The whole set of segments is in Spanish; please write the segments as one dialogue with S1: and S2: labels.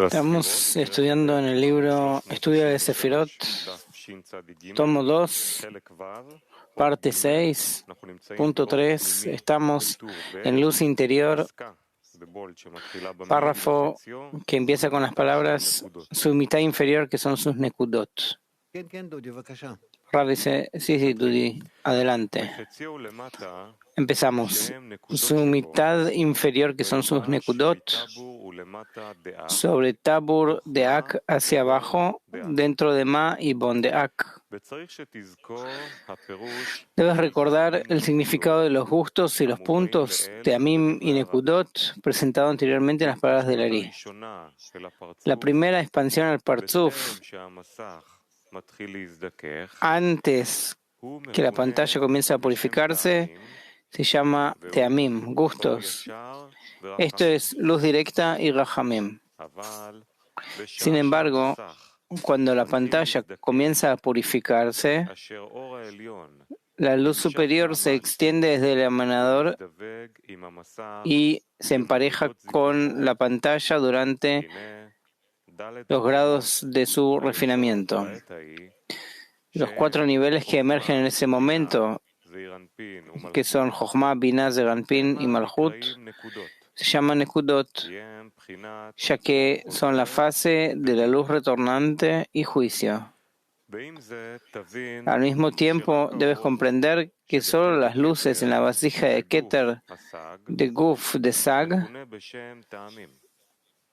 S1: Estamos estudiando en el libro Estudio de Sefirot, tomo 2, parte 6, punto 3. Estamos en luz interior, párrafo que empieza con las palabras su mitad inferior, que son sus nekudot. Rav dice, sí, Dudi, adelante. Empezamos. Su mitad inferior, que son sus nekudot, sobre Tabur de Ak hacia abajo, dentro de Ma y Bon de Ak. Debes recordar el significado de los gustos y los puntos, Teamim y Nekudot, presentado anteriormente en las palabras del Ari. La primera expansión al Partzuf, antes que la pantalla comience a purificarse, se llama Teamim, gustos. Esto es luz directa y Rahamim. Sin embargo, cuando la pantalla comienza a purificarse, la luz superior se extiende desde el emanador y se empareja con la pantalla durante los grados de su refinamiento. Los 4 niveles que emergen en ese momento, que son Jochma, Binah, Zeranpin y Malchut, se llaman Nekudot, ya que son la fase de la luz retornante y juicio. Al mismo tiempo, debes comprender que solo las luces en la vasija de Keter de Guf de Sag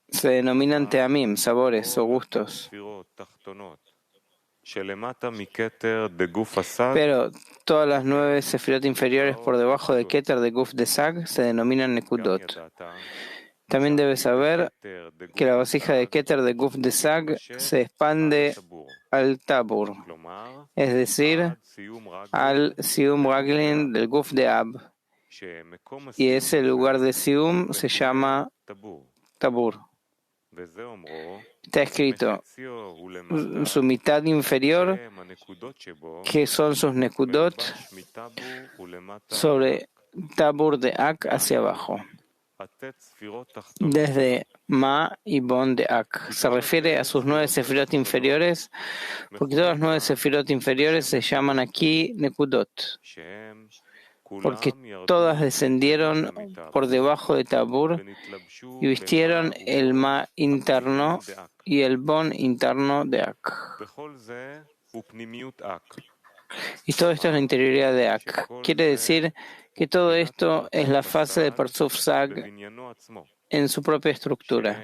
S1: se denominan Teamim, sabores o gustos. Pero todas las 9 sefirot inferiores por debajo de Keter de Guf de Sag se denominan Nekudot. También debes saber que la vasija de Keter de Guf de Sag se expande al Tabur, es decir, al Sium Raglin del Guf de Ab, y ese lugar de Sium se llama Tabur. Está escrito su mitad inferior, que son sus Nekudot, sobre Tabur de Ak hacia abajo, desde Ma y Bon de Ak. Se refiere a sus 9 sefirot inferiores, porque todas las 9 sefirot inferiores se llaman aquí Nekudot, porque todas descendieron por debajo de Tabur y vistieron el Ma interno y el Bon interno de Ak. Y todo esto es la interioridad de Ak. Quiere decir que todo esto es la fase de Partzuf Sag en su propia estructura,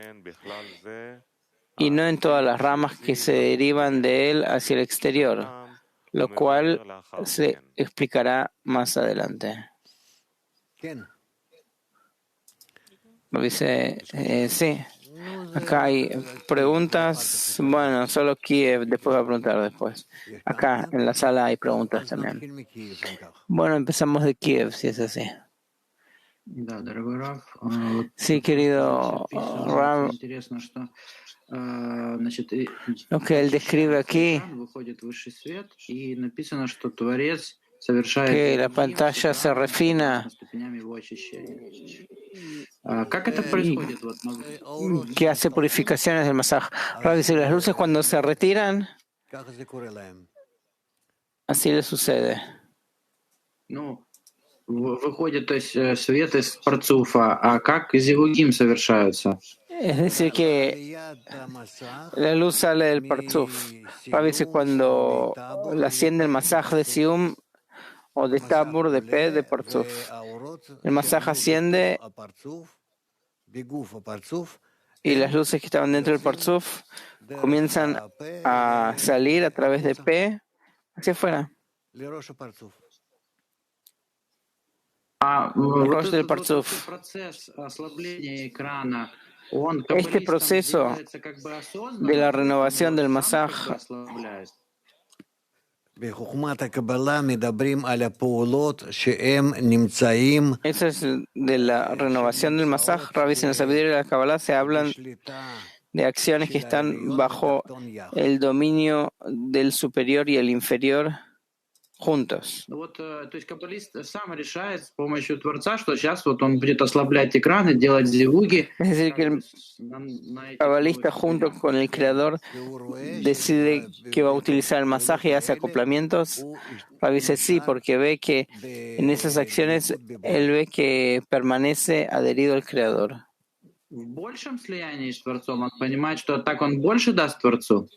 S1: y no en todas las ramas que se derivan de él hacia el exterior, lo cual se explicará más adelante. Dice, sí. Acá hay preguntas. Bueno, solo Kiev, después va a preguntar después. Acá en la sala hay preguntas también. Bueno, empezamos de Kiev, si es así. Sí, querido Rav. Lo que él describe aquí, que la pantalla se refina, que hace purificaciones del masaj. Rav dice, las luces cuando se retiran, así le sucede. Es decir, que la luz sale del Partzuf. Rav dice, cuando la asciende el masaj de Sium o de Tabur, de P, de Partzuf. El masaj asciende y las luces que estaban dentro del Partzuf comienzan a salir a través de P hacia afuera. Rosh del Partzuf. Este proceso de la renovación del masaj, eso es de la renovación del masaj. Rav dice, en la sabiduría de la Kabbalah se hablan de acciones que están bajo el dominio del superior y el inferior, juntos.
S2: То есть каббалист сам решает с помощью Творца, что сейчас вот он будет ослаблять экраны, делать зивуги.
S1: Es decir, que el cabalista junto con el creador decide que va a utilizar el masaje y hace acoplamientos. Rabbi dice sí, porque ve que en esas acciones él ve que permanece adherido al creador.
S2: В большем слиянии с Творцом он понимает, что так он больше даст Творцу.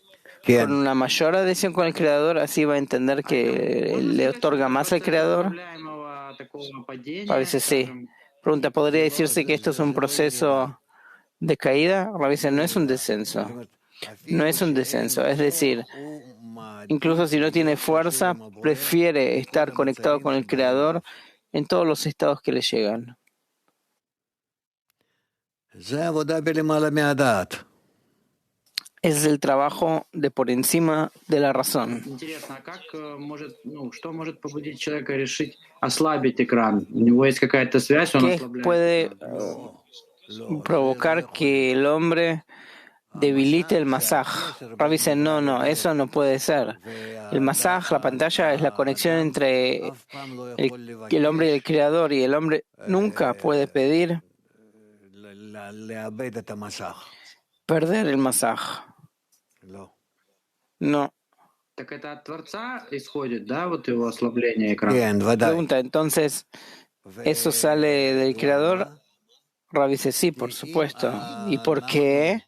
S1: Con una mayor adhesión con el creador, así va a entender que le otorga más al creador. Rabbi dice sí. Pregunta, ¿podría decirse que esto es un proceso de caída? Rabbi dice, no es un descenso. No es un descenso. Es decir, incluso si no tiene fuerza, prefiere estar conectado con el creador en todos los estados que le llegan. Ese es el trabajo de por encima de la razón.
S2: Интересно, а как что может побудить человека решить ослабить экран? У него есть какая-то связь, он
S1: ¿Qué
S2: ослабляет
S1: puede
S2: экран.
S1: provocar que el hombre debilite el masaj? Rabbi dice, no, eso no puede ser. El masaj, la pantalla, es la conexión entre el hombre y el creador, y el hombre nunca puede pedir perder el masaj. No.
S2: Так это от Творца исходит, да, вот его ослабление экрана?
S1: Pregunta, entonces, ¿eso sale del creador? Rabbi dice, sí, por supuesto. ¿Y por qué?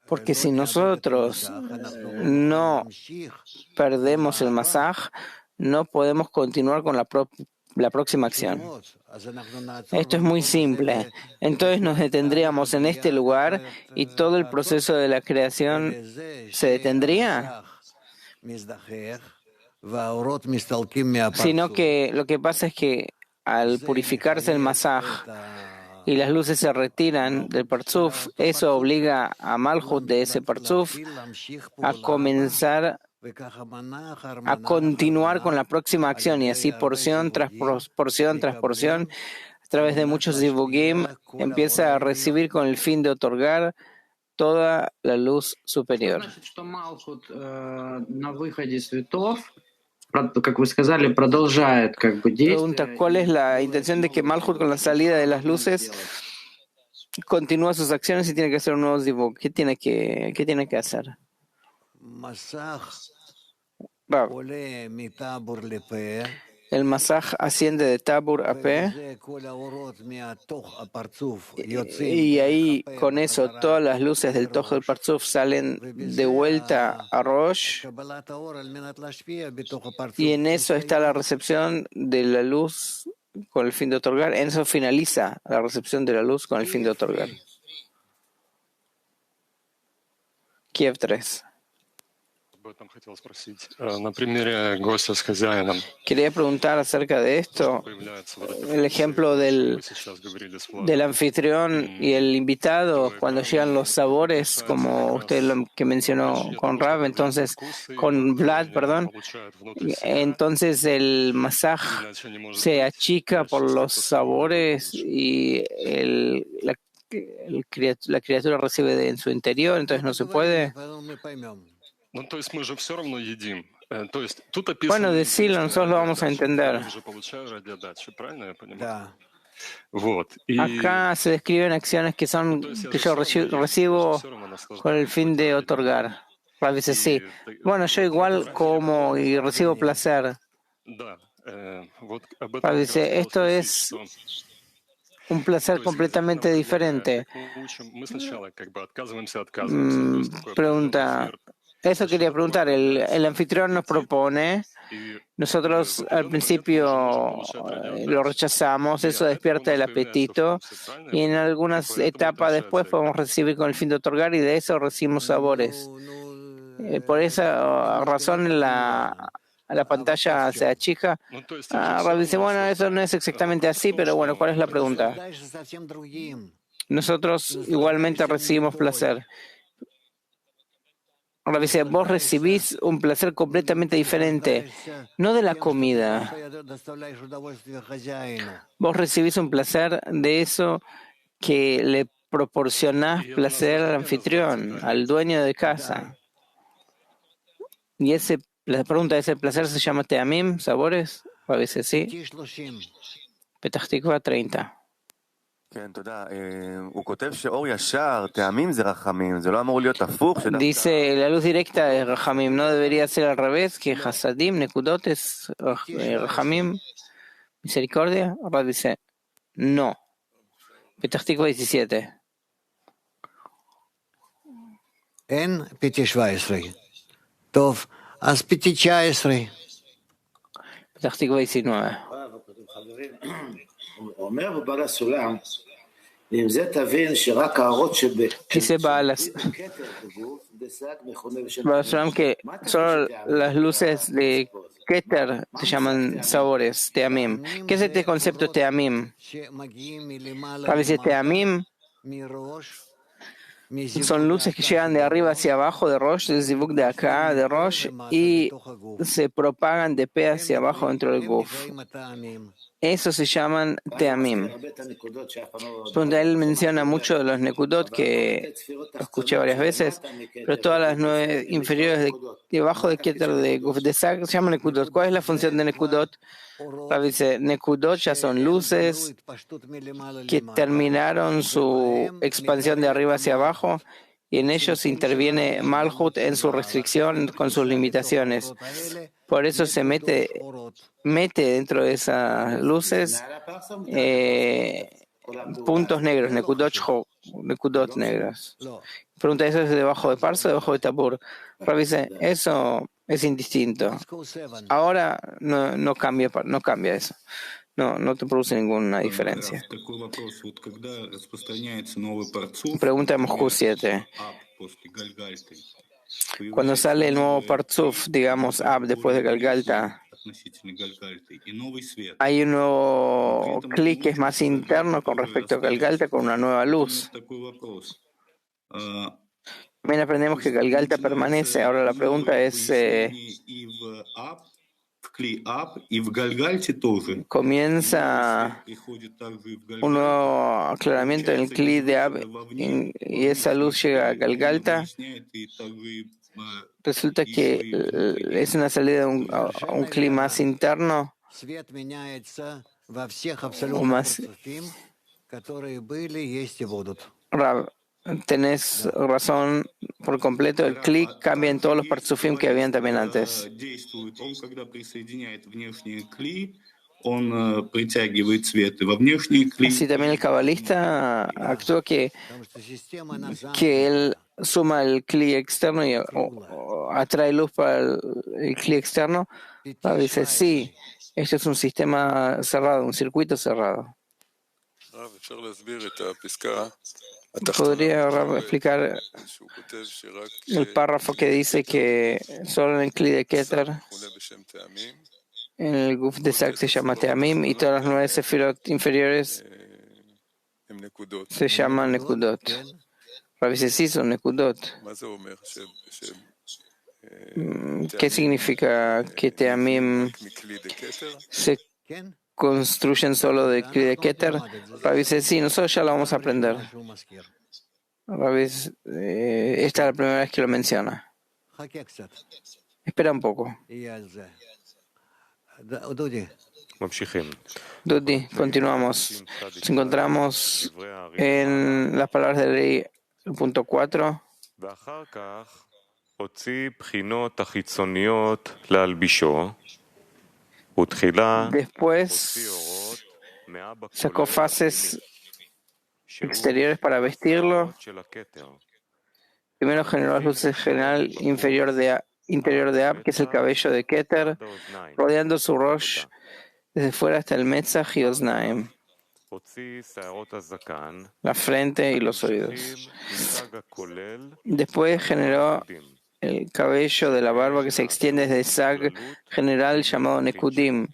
S1: Porque si nosotros no perdemos el masaj, no podemos continuar con la próxima acción. Esto es muy simple. Entonces nos detendríamos en este lugar y todo el proceso de la creación se detendría. Sino que lo que pasa es que al purificarse el masaj y las luces se retiran del Parzuf, eso obliga a Malhut de ese Parzuf a comenzar a continuar con la próxima acción, y así porción tras porción tras porción, a través de muchos zivugim, empieza a recibir con el fin de otorgar toda la luz superior.
S2: Как вы сказали, продолжает действие.
S1: Pregunta, ¿cuál es la intención de que Malhut con la salida de las luces continúa sus acciones y tiene que hacer un nuevo zivug? ¿Qué tiene que hacer? El masaj asciende de tabur a pe, y ahí con eso todas las luces del Toj del Parzuf salen de vuelta a Rosh, y en eso está la recepción de la luz con el fin de otorgar. En eso finaliza la recepción de la luz con el fin de otorgar. Kiev 3. Quería preguntar acerca de esto, el ejemplo del anfitrión y el invitado, cuando llegan los sabores, como usted lo que mencionó con Rav, entonces, con Vlad, perdón, entonces el masaj se achica por los sabores y la criatura recibe en su interior, entonces no se puede. Bueno, decirlo, nosotros lo vamos a entender. Acá se describen acciones que yo recibo con el fin de otorgar. Rabbi dice, sí. Bueno, yo igual como y recibo placer. Rabbi dice, esto es un placer completamente diferente. Pregunta, eso quería preguntar. El anfitrión nos propone, nosotros al principio lo rechazamos, eso despierta el apetito, y en algunas etapas después podemos recibir con el fin de otorgar, y de eso recibimos sabores. Por esa razón la pantalla se achica. Rabbi dice, bueno, eso no es exactamente así, pero bueno, ¿cuál es la pregunta? Nosotros igualmente recibimos placer. Rabbi dice, vos recibís un placer completamente diferente, no de la comida. Vos recibís un placer de eso que le proporcionás placer al anfitrión, al dueño de casa. Y ese La pregunta es, ¿el placer se llama teamim, sabores? A veces sí. Petah Tikva 30. Dice, la luz directa es Rahamim, no debería ser al revés, que Hasadim, Nekudot es Rahamim, misericordia. Ahora dice, no. Petah Tikva 17.
S3: En Piti 17. Tov, as Piti 19.
S1: Petah Tikva 19. Dice Baal Sulam que solo las luces de Keter se llaman sabores, teamim. ¿Qué es este concepto teamim? A veces teamim son luces que llegan de arriba hacia abajo de Rosh, de Zivuk de acá, de Rosh, y se propagan de P hacia abajo dentro del Guf. Eso se llaman teamim. Donde él menciona mucho de los nekudot, que lo escuché varias veces, pero todas las 9 inferiores debajo de Keter de Guf de Sag se llaman nekudot. ¿Cuál es la función de nekudot? Dice, nekudot ya son luces que terminaron su expansión de arriba hacia abajo y en ellos interviene Malhut en su restricción con sus limitaciones. Por eso se mete dentro de esas luces puntos negros, nekudot negras. Pregunta, ¿eso es debajo de Parso o debajo de Tabur? Rabbi dice, eso es indistinto. Ahora no cambia eso. No te produce ninguna diferencia. Pregunta de Moscú 7. Cuando sale el nuevo Partzuf, digamos, Ab después de Galgalta, hay un nuevo clic que es más interno con respecto a Galgalta, con una nueva luz. También aprendemos que Galgalta permanece. Ahora la pregunta es, comienza un nuevo aclaramiento en el Kli de Ab y esa luz llega a Galgalta. Resulta que es una salida a un Kli más interno o más. Rab, tenés razón por completo, el clic cambia en todos los partzufim que habían también antes. Así también el cabalista actúa que él suma el clic externo y atrae luz para el clic externo. Rab dice, sí, esto es un sistema cerrado, un circuito cerrado. ¿Podría explicar el párrafo que dice que solo en el Kli de Keter, en el Guf de Sag se llama Teamim y todas las 9 sefirot inferiores se llaman Nekudot? Rabbi dice, sí, son Nekudot. ¿Qué significa que Teamim se construyen solo de Kli de Keter? Rabbi dice, sí, nosotros ya lo vamos a aprender. Rabbi, esta es la primera vez que lo menciona. Espera un poco. Dudi, continuamos. Nos encontramos en las palabras de ley, el punto 4. Después sacó fases exteriores para vestirlo. Primero generó las luces general interior de Ab, que es el cabello de Keter, rodeando su Rosh desde fuera hasta el Metzach y Oznaim, la frente y los oídos. Después generó el cabello de la barba que se extiende desde Sag general llamado Nekudim,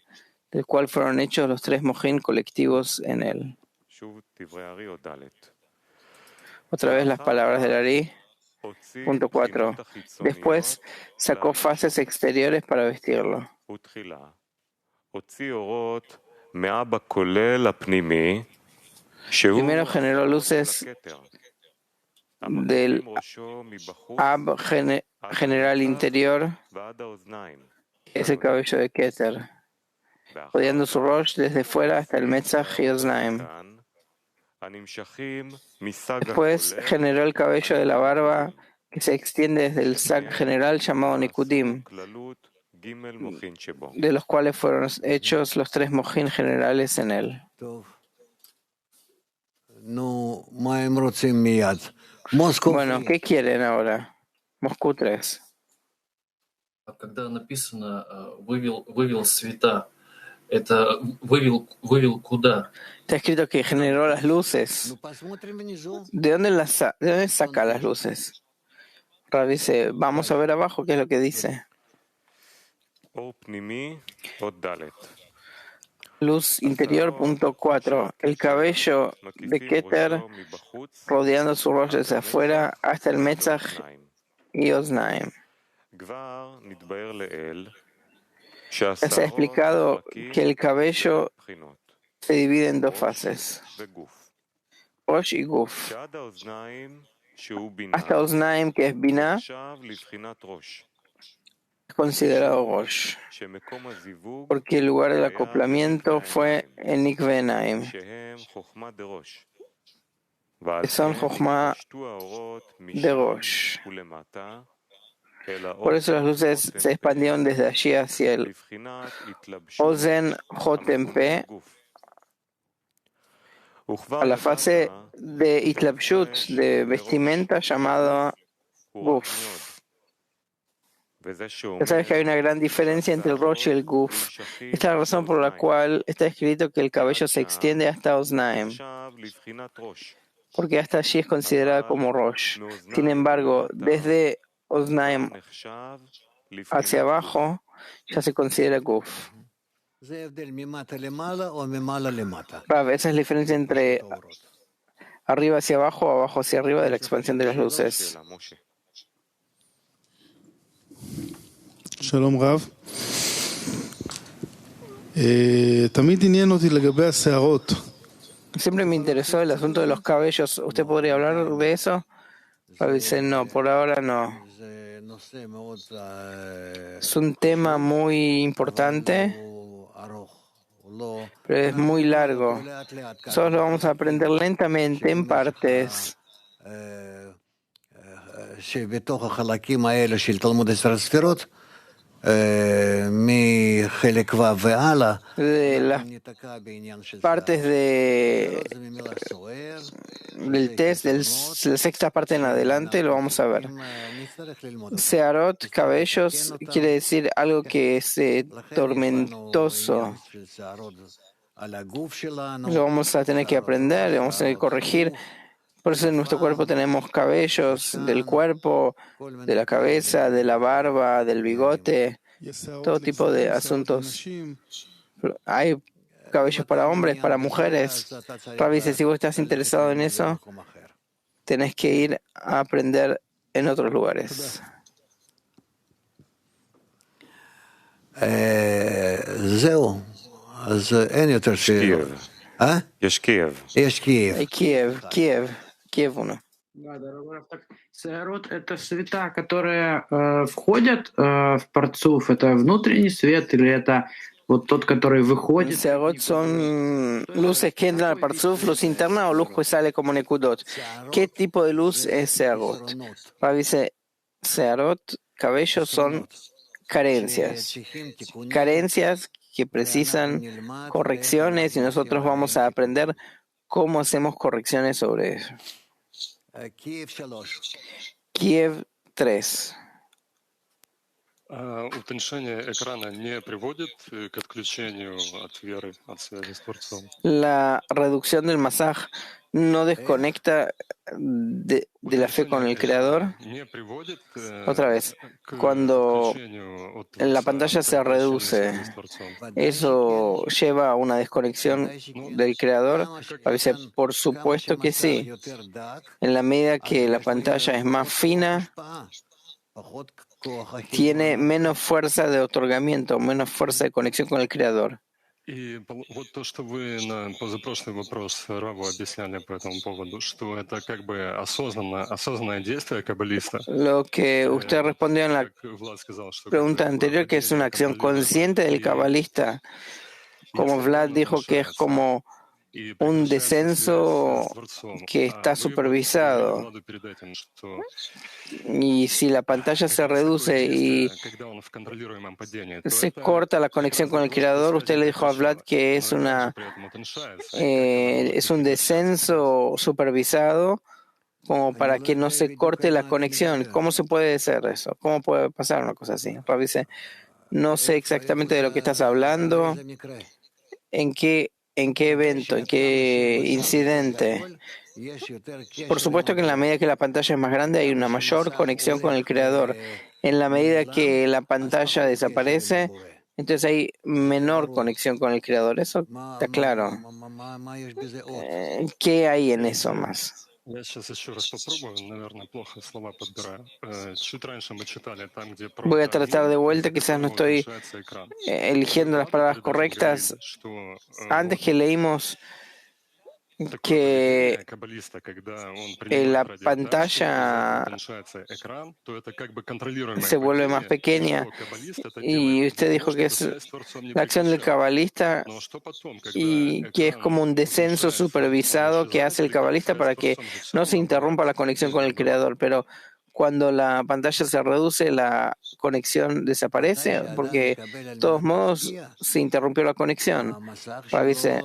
S1: del cual fueron hechos los 3 mojín colectivos en él. Otra vez las palabras del Ari. Punto 4. Después sacó fases exteriores para vestirlo. Primero generó luces del Ab general interior, que es el cabello de Keter, rodeando su Rosh desde fuera hasta el Metzach y Oznaim. Después generó el cabello de la barba que se extiende desde el sac general llamado Nikudim, de los cuales fueron hechos los 3 mojín generales en él. Bueno, ¿qué quieren ahora? Moscú 3.
S4: Когда написано вывел света, это вывел куда?
S1: Está escrito que generó las luces. ¿De dónde saca las luces? Rav dice, vamos a ver abajo qué es lo que dice. Luz interior, punto 4. El cabello de Keter rodeando su Rosh desde afuera hasta el Metzach y Oznaim. Ya se ha explicado que el cabello se divide en 2 fases, Rosh y Guf. Hasta Oznaim, que es Binah, es considerado Rosh, porque el lugar del acoplamiento fue en Nikve Naim, que son Jochma de Rosh. Por eso las luces se expandieron desde allí hacia el Ozen Jotempe, a la fase de Itlabshut, de vestimenta, llamado Guf. Ya sabes que hay una gran diferencia entre el Rosh y el Guf. Esta es la razón por la cual está escrito que el cabello se extiende hasta Oznaim, porque hasta allí es considerada como Rosh. Sin embargo, desde Oznaim hacia abajo ya se considera Guf. Rav, esa es la diferencia entre arriba hacia abajo o abajo hacia arriba de la expansión de las luces.
S5: Shalom Rav. תמיד עניין אותי לגבי השערות.
S1: Siempre me interesó el asunto de los cabellos. ¿Usted podría hablar de eso? Rav dice, no, por ahora no. Es un tema muy importante, pero es muy largo. Solo lo vamos a aprender lentamente, en partes. De las partes del test, de la 6ª parte en adelante, lo vamos a ver. Searot, cabellos, quiere decir algo que es tormentoso. Lo vamos a tener que aprender, lo vamos a tener que corregir. Por eso en nuestro cuerpo tenemos cabellos del cuerpo, de la cabeza, de la barba, del bigote, todo tipo de asuntos. Hay cabellos para hombres, para mujeres. Rav dice, si vos estás interesado en eso, tenés que ir a aprender en otros lugares. Киев 1.
S2: Да, дорогой Раф, так Сеарот — это света, которые входят в Парцуф, это внутренний свет или это вот тот, который выходит?
S1: Searot son luces que entran al Parzuf, luz interna o luz que sale como Nekudot. ¿Qué tipo de luz es Searot? Rav dice, Searot, cabellos son carencias. Carencias que precisan correcciones y nosotros vamos a aprender cómo hacemos correcciones sobre eso. Kiev 3.
S6: Утончение экрана не приводит к отключению от веры, от связи с Творцом.
S1: La reducción del masaj no desconecta de la fe con el Creador. Otra vez, cuando la pantalla se reduce, ¿eso lleva a una desconexión del Creador? A veces, por supuesto que sí. En la medida que la pantalla es más fina, tiene menos fuerza de otorgamiento, menos fuerza de conexión con el Creador.
S6: И вот то, что вы на позапрошлый вопрос Раву объясняли по этому поводу, что это как бы осознанное действие каббалиста.
S1: Lo que usted respondió en la
S6: Как Влад сказал, что
S1: pregunta
S6: какое-то
S1: anterior, que es una
S6: падение
S1: acción
S6: контролируемо.
S1: consciente del cabalista, como
S6: Если
S1: Vlad
S6: экран
S1: dijo que es
S6: уменьшается
S1: como
S6: и
S1: un
S6: прекращается связь
S1: descenso
S6: с Творцом,
S1: que está
S6: вы вот говорили
S1: supervisado.
S6: Владу перед этим, что
S1: Y si la pantalla se
S6: как раз такое
S1: reduce y
S6: действие, когда он в контролируемом падении, то
S1: se
S6: это
S1: corta la
S6: как
S1: conexión
S6: раз
S1: con
S6: для
S1: el
S6: того, чтобы
S1: Creador, usted
S6: связь
S1: le
S6: не
S1: dijo a Vlad
S6: прекращалась,
S1: que es
S6: но экран же при этом уменьшается, и как бы оно
S1: es
S6: вроде
S1: un
S6: прекращается связь.
S1: descenso supervisado como para que no se corte la conexión. ¿Cómo se puede hacer eso? ¿Cómo puede pasar una cosa así? Rav dice, no sé exactamente de lo que estás hablando, en qué evento, en qué incidente. Por supuesto que en la medida que la pantalla es más grande hay una mayor conexión con el Creador. En la medida que la pantalla desaparece, entonces hay menor conexión con el Creador. Eso está claro. ¿Qué hay en eso más?
S6: Я сейчас еще раз попробую, наверное, плохо слова подбираю. Чуть раньше мы читали там, где про
S1: Voy a tratar de
S6: Тамим,
S1: vuelta,
S6: из-за
S1: quizás no
S6: которого
S1: estoy
S6: уменьшается экран.
S1: eligiendo las
S6: Вы
S1: palabras
S6: перед этим говорили,
S1: correctas.
S6: что
S1: Antes
S6: вот
S1: que leímos
S6: такое
S1: que
S6: поведение каббалиста, когда он принимает
S1: la
S6: радиоотдачу, из-за этого
S1: pantalla
S6: уменьшается экран, то это как бы контролируемое
S1: se vuelve más
S6: падение,
S1: pequeña.
S6: что каббалист это
S1: Y
S6: делает для
S1: usted
S6: того,
S1: dijo que
S6: чтобы
S1: es
S6: связь с Творцом не
S1: la acción del
S6: прекращалась.
S1: cabalista
S6: Но что потом, когда
S1: y que es
S6: экран
S1: como un descenso
S6: уменьшается, он
S1: supervisado que
S6: исчезает,
S1: hace el
S6: или как
S1: cabalista
S6: связь с
S1: para que
S6: Творцом же все
S1: no
S6: равно
S1: se interrumpa la
S6: обрывается,
S1: conexión con
S6: прежде
S1: el
S6: была.
S1: Creador. Pero cuando la pantalla se reduce, la conexión desaparece, porque de todos modos se interrumpió la conexión. Rav dice,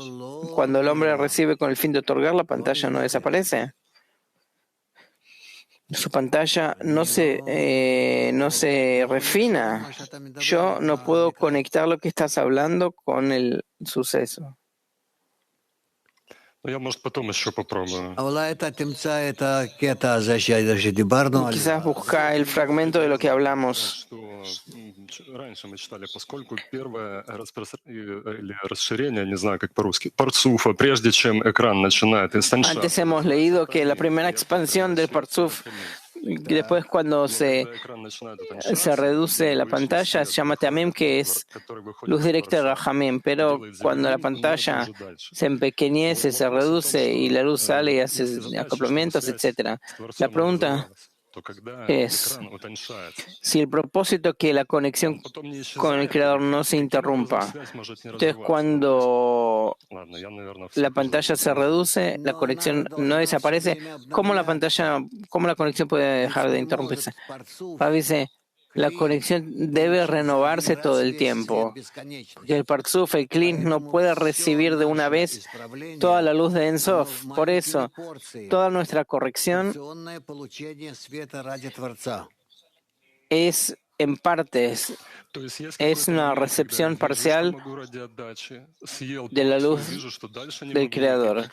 S1: cuando el hombre recibe con el fin de otorgar, la pantalla no desaparece. Su pantalla no se refina. Yo no puedo conectar lo que estás hablando con el suceso.
S6: Ну, я, может, потом еще попробую.
S1: Quizás busca el fragmento de lo que hablamos.
S6: Что раньше мы читали, поскольку первое или расширение, не знаю, как по-русски, парцуфа, прежде чем экран начинает истончаться.
S1: Antes hemos leído que la primera expansión del Parzuf, después cuando se reduce la pantalla, se llama Teamim, que es luz directa de Rahamim, pero cuando la pantalla se empequeñece, se reduce y la luz sale y hace acoplamientos, etc. La pregunta es si el propósito es que la conexión con el Creador no se interrumpa. Entonces, cuando la pantalla se reduce, la conexión no desaparece. ¿Cómo la conexión puede dejar de interrumpirse? Dice, la conexión debe renovarse todo el tiempo. Porque el Parzuf, el Klin, no puede recibir de una vez toda la luz de Ensof. Por eso, toda nuestra corrección es en partes. Es una recepción parcial de la luz del Creador.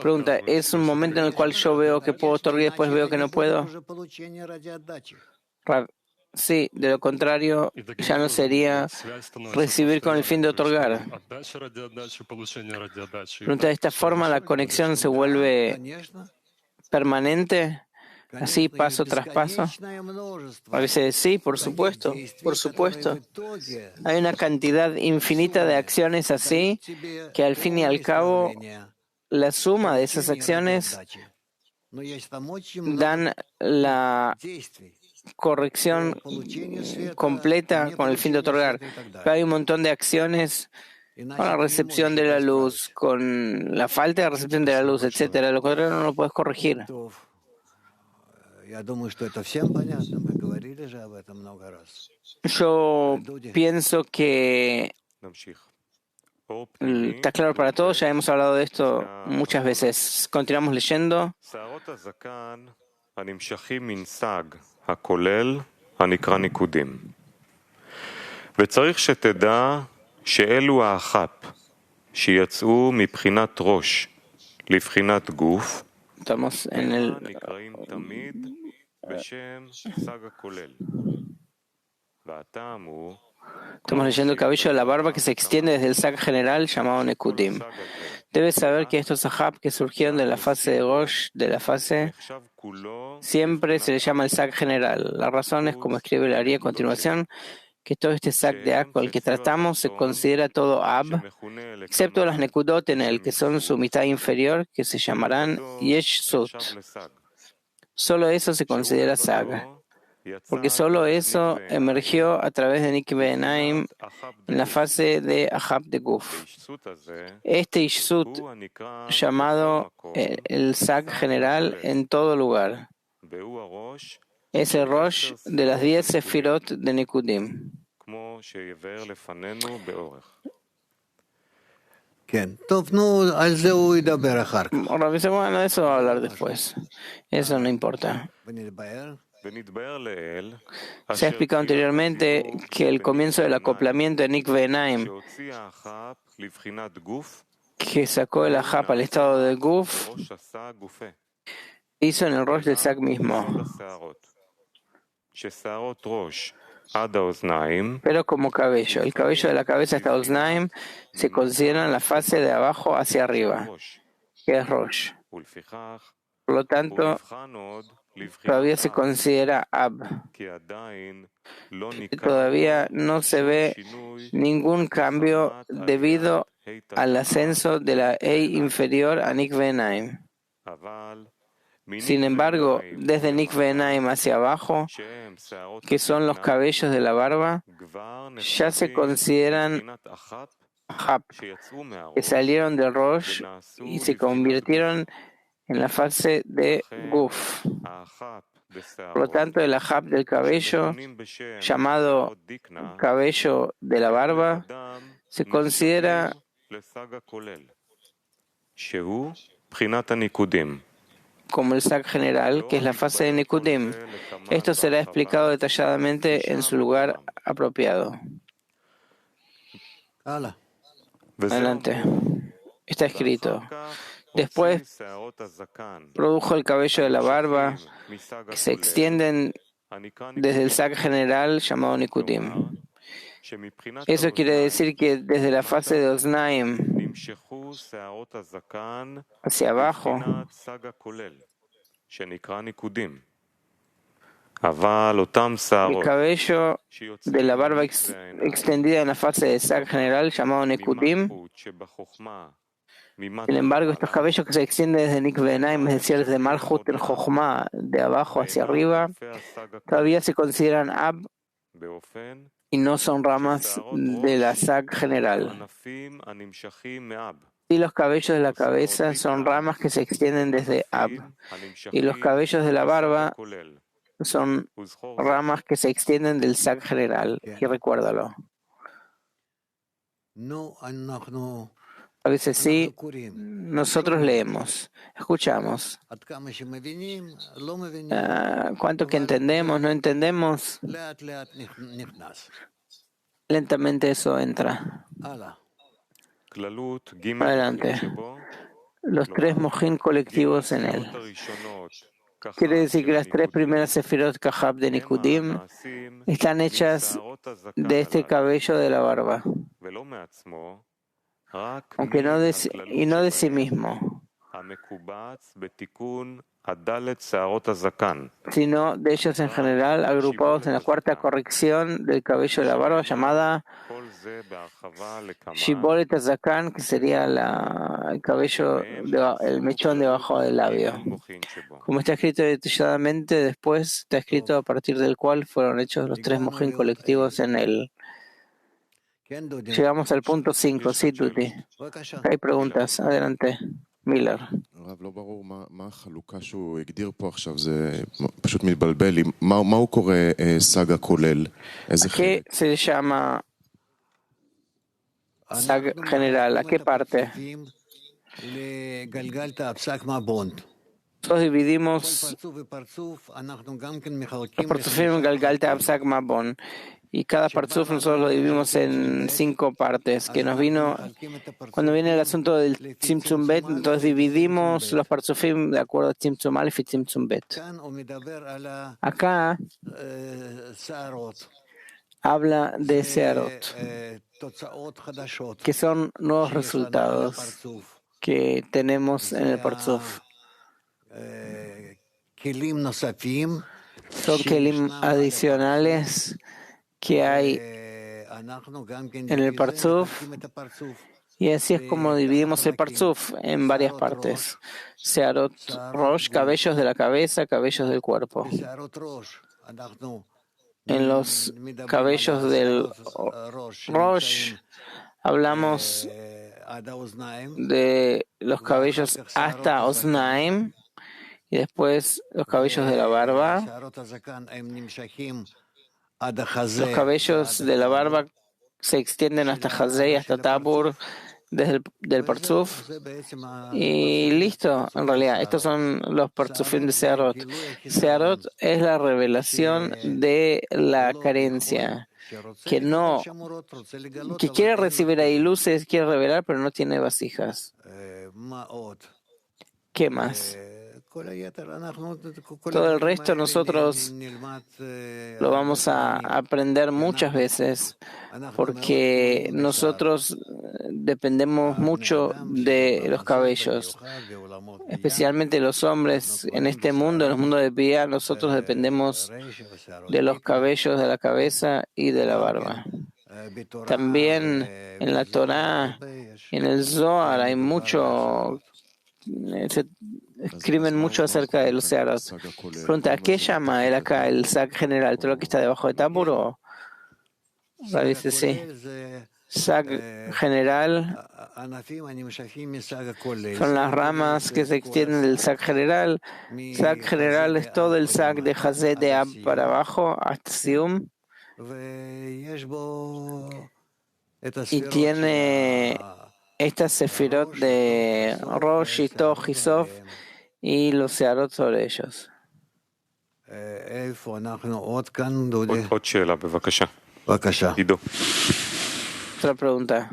S1: Pregunta, ¿es un momento en el cual yo veo que puedo otorgar y después veo que no puedo? Sí, de lo contrario, ya no sería recibir con el fin de otorgar. Pregunta, ¿de esta forma la conexión se vuelve permanente? Así, paso tras paso. A veces sí, por supuesto, por supuesto. Hay una cantidad infinita de acciones así que al fin y al cabo la suma de esas acciones dan la corrección completa con el fin de otorgar. Pero hay un montón de acciones con la recepción de la luz, con la falta de recepción de la luz, etcétera. Lo contrario no lo puedes corregir. Yo pienso que está claro para todos, ya hemos hablado de esto muchas veces. Continuamos leyendo.
S7: הנקרא ניקודים. וצריך שתדע שאלו האח"פ שיצאו מבחינת ראש לבחינת גוף, נקראים תמיד בשם סג הכולל. והטעם הוא
S1: Estamos leyendo el cabello de la barba que se extiende desde el sac general llamado Nekudim. Debes saber que estos ahab que surgieron de la fase de Rosh, de la fase, siempre se le llama el sac general. La razón es, como escribe el Ari a continuación, que todo este sac de Akol que tratamos se considera todo Ab, excepto las Nekudot en él, que son su mitad inferior, que se llamarán Yesh Sut. Solo eso se considera Sag, porque solo eso emergió a través de Nikve Enaim en la fase de Ahab de Guf. Este Ishsut, llamado el Sag general en todo lugar, es el Rosh de las 10 Sefirot de Nikudim. Bueno, de eso va a hablar después. Eso no importa. Se ha explicado anteriormente que el comienzo del acoplamiento de Nikve Enaim, que sacó el Ahab al estado de Guf, hizo en el Rosh del Sag mismo. Pero como cabello, el cabello de la cabeza hasta Oznaim se considera en la fase de abajo hacia arriba, que es Rosh. Por lo tanto, todavía se considera Ab. Todavía no se ve ningún cambio debido al ascenso de la Ei inferior a Nikve Enaim. Sin embargo, desde Nikve Enaim hacia abajo, que son los cabellos de la barba, ya se consideran Ahab, que salieron del Rosh y se convirtieron en la fase de Guf. Por lo tanto, el Ahab del cabello, llamado cabello de la barba, se considera como el Sag general, que es la fase de Nikudim. Esto será explicado detalladamente en su lugar apropiado. Adelante. Está escrito. Después produjo el cabello de la barba, que se extienden desde el Sag general llamado Nikudim. Eso quiere decir que desde la fase de Oznaim hacia abajo, el cabello de la barba extendida en la fase de Sag general llamado Nekudim. Sin embargo, estos cabellos que se extienden desde Nikve Enaim, es decir, desde Malchut en Jochma, de abajo hacia arriba, todavía se consideran Ab y no son ramas de la Sag general. Y los cabellos de la cabeza son ramas que se extienden desde Ab, y los cabellos de la barba son ramas que se extienden del Sag general. Y recuérdalo. A veces sí, nosotros leemos, escuchamos. ¿Cuánto que entendemos, no entendemos? Lentamente eso entra. Adelante. Los 3 mojín colectivos en él. Quiere decir que las 3 primeras sefirot Kahab de Nikudim están hechas de este cabello de la barba, aunque no de sí mismo, sino de ellos en general, agrupados en la 4ª corrección del cabello de la barba llamada Shibolet Azakan, que sería el cabello, el mechón debajo del labio. Como está escrito detalladamente, después está escrito a partir del cual fueron hechos los 3 mojín colectivos en él. Llegamos al punto 5, sí, Tuti. Hay preguntas, adelante. Miller. ¿A qué se llama Sag general? ¿A qué parte? Nosotros dividimos los Parzufim en Galgalta Absak Mabon. Y cada parzuf nosotros lo dividimos en 5 partes, que nos vino, cuando viene el asunto del Tzimtzum Bet, entonces dividimos los parzufim de acuerdo a Tzimtzum Aleph y Tzimtzum Bet. Acá habla de Searot, que son nuevos resultados que tenemos en el parzuf. Son kelim adicionales que hay en el Parzuf, y así es como dividimos el Parzuf en varias partes. Searot Rosh, cabellos de la cabeza, cabellos del cuerpo. En los cabellos del Rosh hablamos de los cabellos hasta Osnaim y después los cabellos de la barba. Los cabellos de la barba se extienden hasta Hazei, hasta Tabur, desde el Parzuf. Y listo, en realidad, estos son los Parzufim de Searot. Searot es la revelación de la carencia, que quiere recibir ahí luces, quiere revelar, pero no tiene vasijas. ¿Qué más? Todo el resto nosotros lo vamos a aprender muchas veces porque nosotros dependemos mucho de los cabellos, especialmente los hombres en este mundo, en el mundo de Bia, nosotros dependemos de los cabellos de la cabeza y de la barba. También en la Torá, en el Zohar hay mucho. Se escriben mucho acerca de los searot. Pregunta, ¿qué llama él acá el Sag general? ¿Todo lo que está debajo de Tabur o? Dice sí. Sag general son las ramas que se extienden del Sag general. Sag general es todo el Sag de Hazé de Ab para abajo hasta Sium. Y tiene estas sefirot de Rosh, Itoch y Sof y los searot sobre ellos.
S7: עוד שאלה, בבקשה. עידו.
S1: Otra pregunta.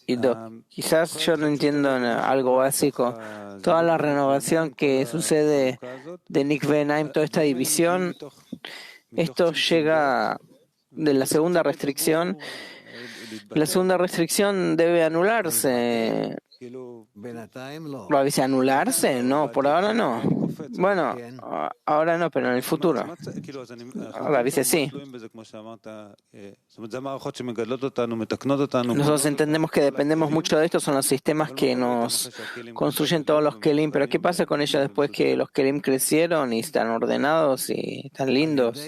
S1: Ido, quizás yo no entiendo algo básico. Toda la renovación que sucede de Nikve Naim, toda esta división, esto llega de la segunda restricción. La segunda restricción debe anularse. ¿Lo avisa anularse? No, por ahora no. Bueno, ahora no, pero en el futuro. Ahora dice sí. Nosotros entendemos que dependemos mucho de esto, son los sistemas que nos construyen todos los kelim, pero ¿qué pasa con ellos después que los kelim crecieron y están ordenados y están lindos?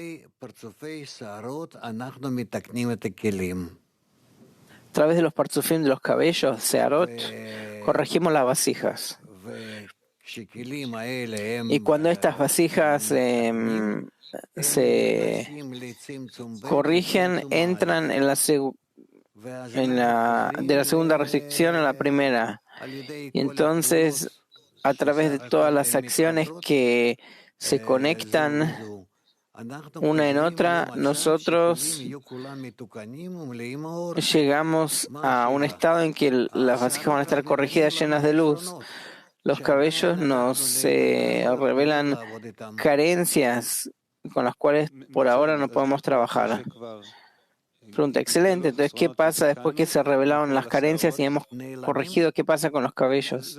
S1: A través de los parzufim de los cabellos, searot, corregimos las vasijas. Y cuando estas vasijas se corrigen, entran en de la segunda restricción a la primera. Y entonces, a través de todas las acciones que se conectan una en otra, nosotros llegamos a un estado en que las vasijas van a estar corregidas, llenas de luz. Los cabellos nos revelan carencias con las cuales por ahora no podemos trabajar. Pregunta, excelente. Entonces, ¿qué pasa después que se revelaron las carencias y hemos corregido? ¿Qué pasa con los cabellos?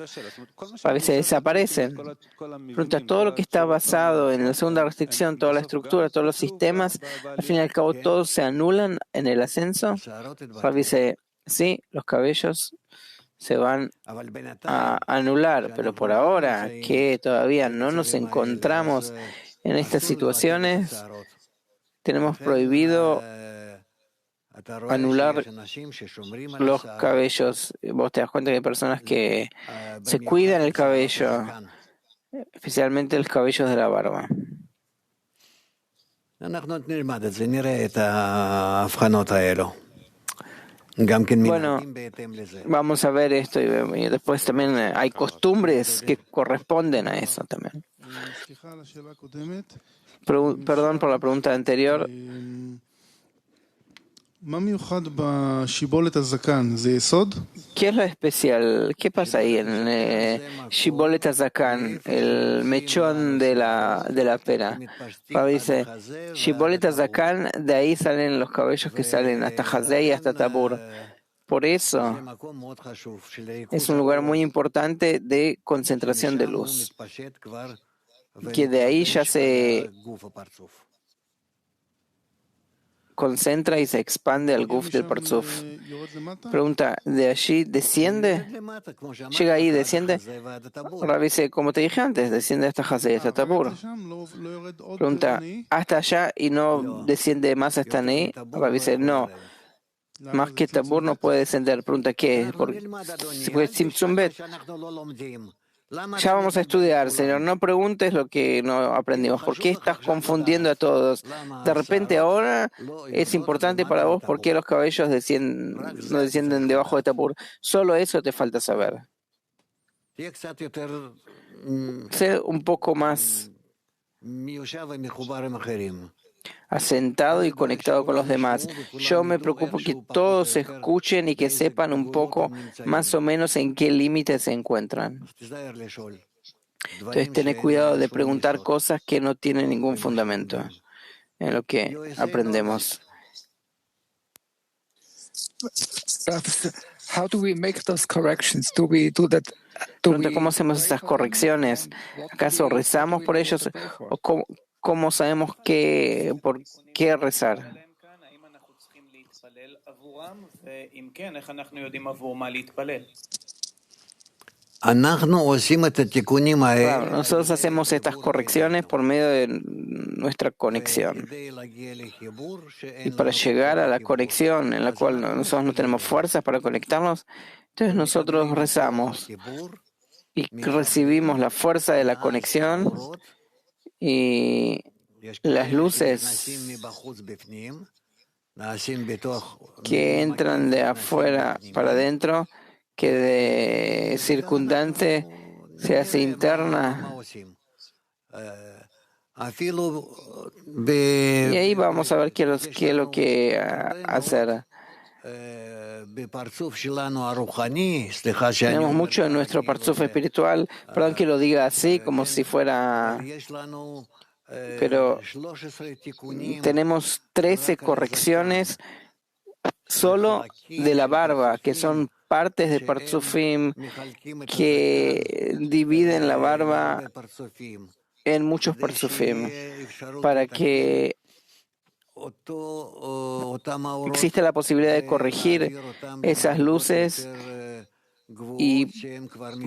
S1: A veces desaparecen. Pregunta, todo lo que está basado en la segunda restricción, toda la estructura, todos los sistemas, al fin y al cabo, ¿todos se anulan en el ascenso? Dice, sí, los cabellos se van a anular, pero por ahora que todavía no nos encontramos en estas situaciones, tenemos prohibido anular los cabellos. Vos te das cuenta que hay personas que se cuidan el cabello, especialmente los cabellos de la barba. Bueno, vamos a ver esto y después también hay costumbres que corresponden a eso también. Perdón por la pregunta anterior. ¿Qué es lo especial? ¿Qué pasa ahí en Shibolet HaZakan, el mechón de la pera? Dice, Shibolet HaZakan, de ahí salen los cabellos que salen hasta Hazei y hasta Tabur. Por eso es un lugar muy importante de concentración de luz, que de ahí ya se concentra y se expande al guf del Parzuf. Pregunta, ¿de allí desciende? ¿Llega ahí y desciende? Rav dice, como te dije antes, desciende hasta Hazé y hasta Tabur. Pregunta, ¿hasta allá y no desciende más hasta Nei? Rav dice, no. Más que Tabur no puede descender. Pregunta, ¿qué? Porque Tzimtzum Bet. Ya vamos a estudiar, Señor. No preguntes lo que no aprendimos. ¿Por qué estás confundiendo a todos? De repente ahora es importante para vos por qué los cabellos no descienden debajo de Tabur. Solo eso te falta saber. Sé un poco más asentado y conectado con los demás. Yo me preocupo que todos escuchen y que sepan un poco más o menos en qué límites se encuentran. Entonces, tener cuidado de preguntar cosas que no tienen ningún fundamento en lo que aprendemos.
S8: How do we make those corrections? Do we do that?
S1: Pregunta, ¿cómo hacemos esas correcciones? ¿Acaso rezamos por ellos? ¿O cómo sabemos por qué rezar? Claro, nosotros hacemos estas correcciones por medio de nuestra conexión. Y para llegar a la conexión en la cual nosotros no tenemos fuerzas para conectarnos, entonces nosotros rezamos y recibimos la fuerza de la conexión y las luces que entran de afuera para adentro, que de circundante se hace interna. Y ahí vamos a ver qué es lo que hacer. Tenemos mucho en nuestro parzuf espiritual, perdón que lo diga así, como si fuera, pero tenemos 13 correcciones solo de la barba, que son partes de parzufim que dividen la barba en muchos parzufim, para que existe la posibilidad de corregir esas luces y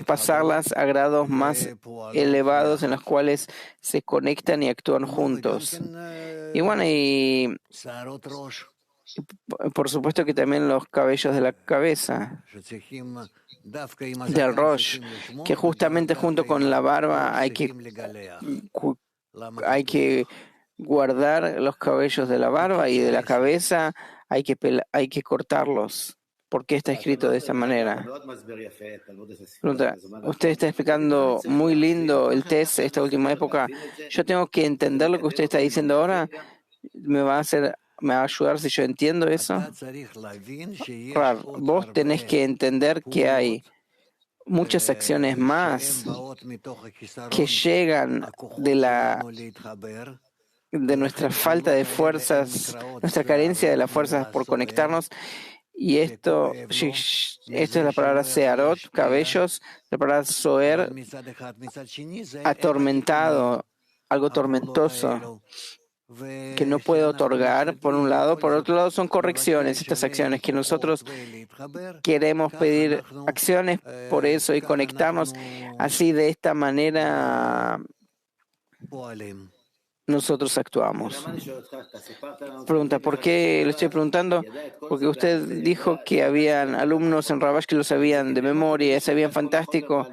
S1: pasarlas a grados más elevados en los cuales se conectan y actúan juntos. Y bueno, y por supuesto que también los cabellos de la cabeza, del Rosh, que justamente junto con la barba hay que guardar los cabellos de la barba y de la cabeza hay que cortarlos. ¿Por qué está escrito de esta manera? Pregunta, usted está explicando muy lindo el test esta última época. Yo tengo que entender lo que usted está diciendo ahora. ¿Me va a ayudar si yo entiendo eso? Claro, vos tenés que entender que hay muchas acciones más que llegan de nuestra falta de fuerzas, nuestra carencia de las fuerzas por conectarnos. Y esto es la palabra searot, cabellos, la palabra soer, atormentado, algo tormentoso, que no puede otorgar, por un lado. Por otro lado, son correcciones, estas acciones que nosotros queremos pedir acciones por eso y conectarnos así, de esta manera nosotros actuamos. Pregunta, ¿por qué le estoy preguntando? Porque usted dijo que habían alumnos en Rabash que lo sabían de memoria, sabían fantástico.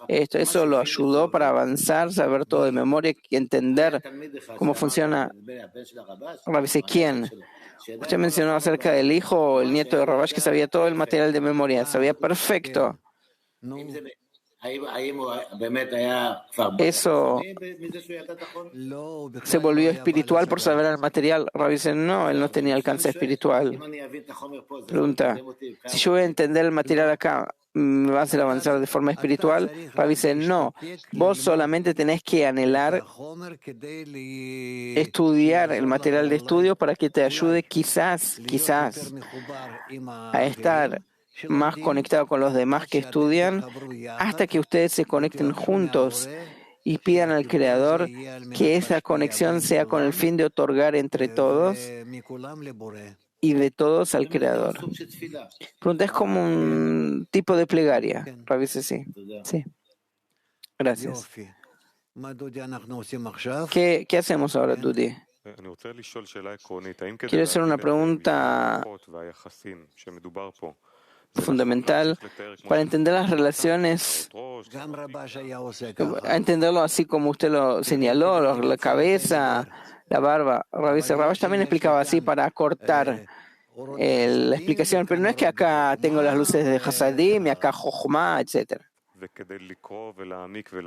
S1: Eso lo ayudó para avanzar, saber todo de memoria y entender cómo funciona. Rav dice, ¿quién? Usted mencionó acerca del hijo o el nieto de Rabash que sabía todo el material de memoria, sabía perfecto. Eso se volvió espiritual por saber el material. Rav dice, no, él no tenía alcance espiritual. Pregunta, si yo voy a entender el material acá, ¿me va a hacer avanzar de forma espiritual? Rav dice, no, vos solamente tenés que anhelar estudiar el material de estudio para que te ayude quizás a estar más conectado con los demás que estudian, hasta que ustedes se conecten juntos y pidan al Creador que esa conexión sea con el fin de otorgar entre todos y de todos al Creador. Pregunta, es como un tipo de plegaria. Rav dice sí. Sí. Gracias. ¿Qué hacemos ahora, Dudi? Quiero hacer una pregunta fundamental para entender las relaciones, entenderlo así como usted lo señaló, la cabeza, la barba. Rabash también explicaba así para acortar la explicación, pero no es que acá tengo las luces de Hasadim y acá Jochma, etc.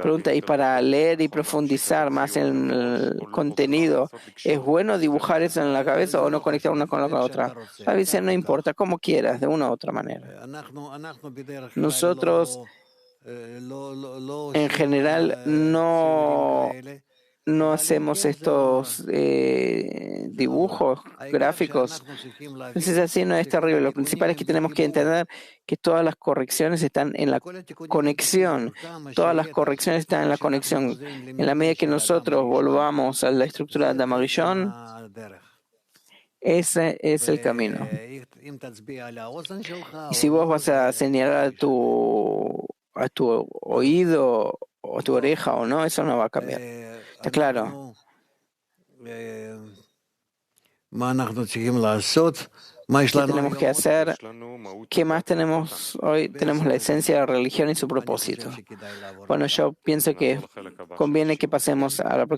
S1: Pregunta, y para leer y profundizar más en el contenido, ¿es bueno dibujar eso en la cabeza o no conectar una con la otra? A veces no importa, como quieras, de una u otra manera. Nosotros, en general, no hacemos estos dibujos gráficos. Entonces así no es terrible. Lo principal es que tenemos que entender que todas las correcciones están en la conexión. Todas las correcciones están en la conexión. En la medida que nosotros volvamos a la estructura de Amarillón, ese es el camino. Y si vos vas a señalar a tu oído o tu oreja o no, eso no va a cambiar. ¿Está claro? ¿Qué tenemos que hacer? ¿Qué más tenemos hoy? Tenemos la esencia de la religión y su propósito. Bueno, yo pienso que conviene que pasemos a la próxima.